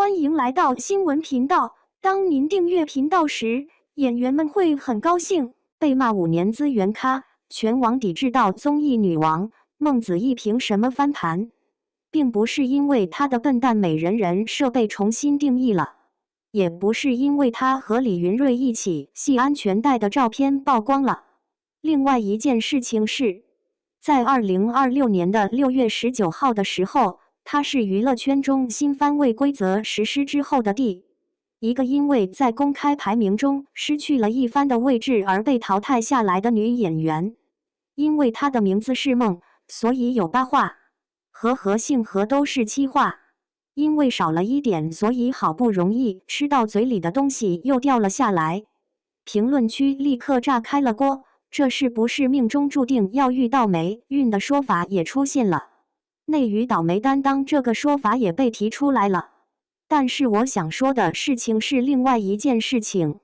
欢迎来到新闻频道。当您订阅频道时，演员们会很高兴。被骂5年资源咖，全网抵制到综艺女王，孟子义凭什么翻盘？并不是因为她的笨蛋美人人设被重新定义了，也不是因为她和李云瑞一起系安全带的照片曝光了。另外一件事情是，在2026年的6月19号的时候，她是娱乐圈中新番位规则实施之后的第一个因为在公开排名中失去了一番的位置而被淘汰下来的女演员。因为她的名字是梦，所以有八卦，和姓何都是七话。因为少了一点，所以好不容易吃到嘴里的东西又掉了下来。评论区立刻炸开了锅，这是不是命中注定要遇到霉运的说法也出现了。内娱倒霉担当这个说法也被提出来了。但是我想说的事情是另外一件事情。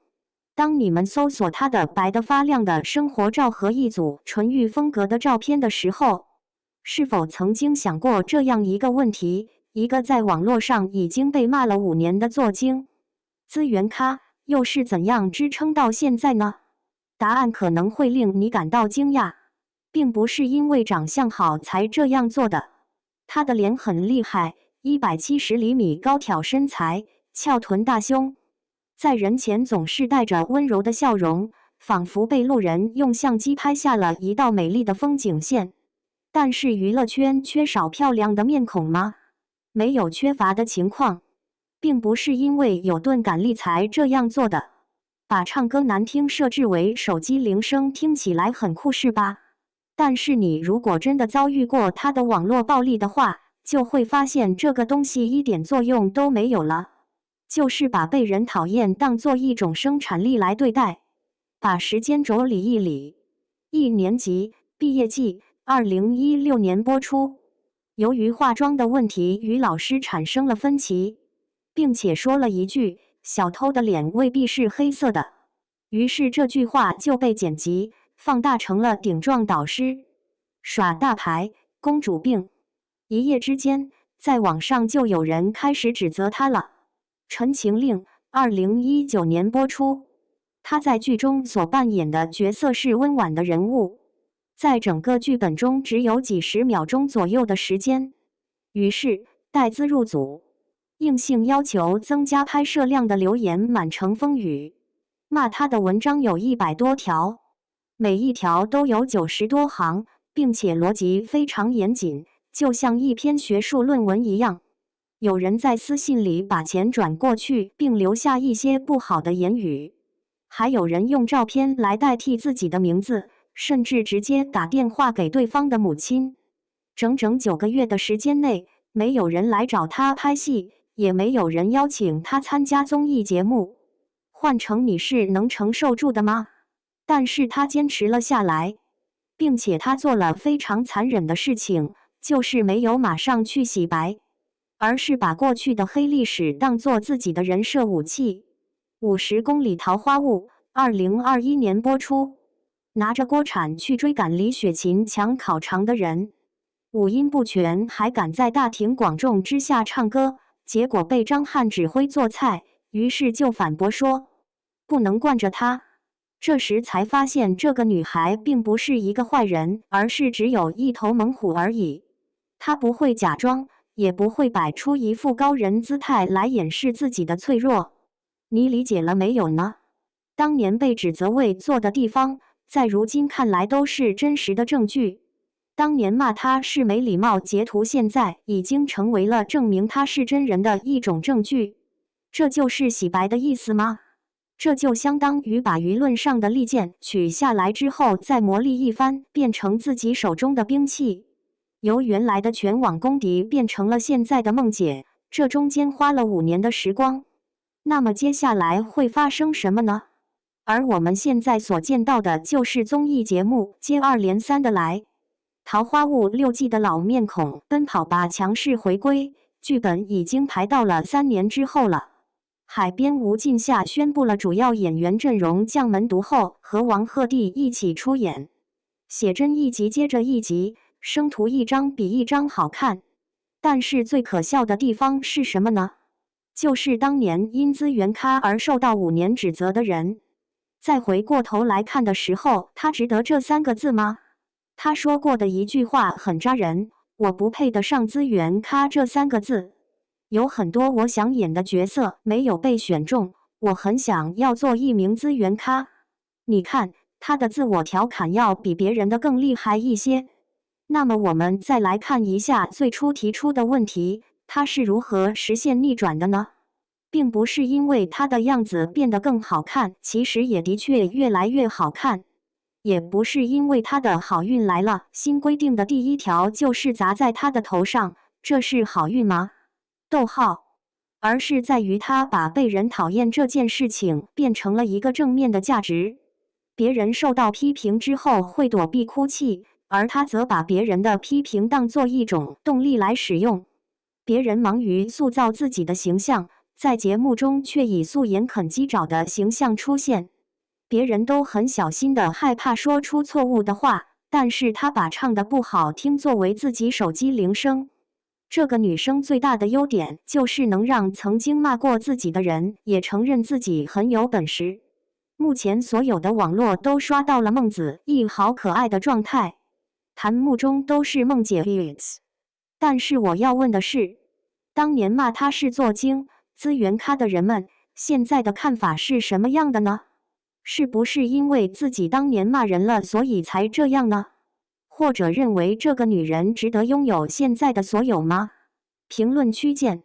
当你们搜索她的白得发亮的生活照和一组纯欲风格的照片的时候，是否曾经想过这样一个问题：一个在网络上已经被骂了5年的作精资源咖，又是怎样支撑到现在呢？答案可能会令你感到惊讶，并不是因为长相好才这样做的。她的脸很厉害，170厘米高挑身材，翘臀大胸，在人前总是带着温柔的笑容，仿佛被路人用相机拍下了一道美丽的风景线。但是娱乐圈缺少漂亮的面孔吗？没有缺乏的情况，并不是因为有钝感力才这样做的。把唱歌难听设置为手机铃声听起来很酷是吧？但是你如果真的遭遇过他的网络暴力的话，就会发现这个东西一点作用都没有了，就是把被人讨厌当作一种生产力来对待。把时间轴理一理，一年级毕业季2016年播出。由于化妆的问题与老师产生了分歧，并且说了一句小偷的脸未必是黑色的，于是这句话就被剪辑放大成了顶撞导师、耍大牌、公主病。一夜之间，在网上就有人开始指责他了。陈情令2019年播出，他在剧中所扮演的角色是温婉的人物，在整个剧本中只有几十秒钟左右的时间，于是带资入组，硬性要求增加拍摄量的留言满城风雨。骂他的文章有100多条，每一条都有90多行，并且逻辑非常严谨，就像一篇学术论文一样。有人在私信里把钱转过去，并留下一些不好的言语，还有人用照片来代替自己的名字，甚至直接打电话给对方的母亲。整整9个月的时间内，没有人来找他拍戏，也没有人邀请他参加综艺节目。换成你是能承受住的吗？但是他坚持了下来，并且他做了非常残忍的事情，就是没有马上去洗白，而是把过去的黑历史当作自己的人设武器。50公里桃花坞2021年播出。拿着锅铲去追赶李雪琴抢烤肠的人，五音不全还敢在大庭广众之下唱歌，结果被张翰指挥做菜，于是就反驳说不能惯着她。这时才发现这个女孩并不是一个坏人，而是只有一头猛虎而已。她不会假装，也不会摆出一副高人姿态来掩饰自己的脆弱。你理解了没有呢？当年被指责为错的地方，在如今看来都是真实的证据。当年骂他是没礼貌截图，现在已经成为了证明他是真人的一种证据。这就是洗白的意思吗？这就相当于把舆论上的利剑取下来之后再磨砺一番，变成自己手中的兵器。由原来的全网公敌变成了现在的梦姐，这中间花了5年的时光。那么接下来会发生什么呢？而我们现在所见到的就是综艺节目接二连三的来。桃花坞6季的老面孔奔跑吧强势回归，剧本已经排到了3年之后了。海边无尽下宣布了主要演员阵容将门独后和王鹤棣一起出演，写真一集接着一集，生图一张比一张好看。但是最可笑的地方是什么呢？就是当年因资源咖而受到5年指责的人。再回过头来看的时候，他值得这3个字吗？他说过的一句话很扎人，我不配得上资源咖这3个字。有很多我想演的角色没有被选中，我很想要做一名资源咖。你看，他的自我调侃要比别人的更厉害一些。那么我们再来看一下最初提出的问题，他是如何实现逆转的呢？并不是因为他的样子变得更好看，其实也的确越来越好看。也不是因为他的好运来了，新规定的第1条就是砸在他的头上，这是好运吗？而是在于他把被人讨厌这件事情变成了一个正面的价值。别人受到批评之后会躲避哭泣，而他则把别人的批评当作一种动力来使用。别人忙于塑造自己的形象，在节目中却以素颜啃鸡爪的形象出现。别人都很小心的害怕说出错误的话，但是他把唱得不好听作为自己手机铃声。这个女生最大的优点就是能让曾经骂过自己的人也承认自己很有本事。目前所有的网络都刷到了孟子一好可爱的状态，弹幕中都是孟姐 views。但是我要问的是，当年骂他是作精、资源咖的人们，现在的看法是什么样的呢？是不是因为自己当年骂人了，所以才这样呢？或者认为这个女人值得拥有现在的所有吗？评论区见。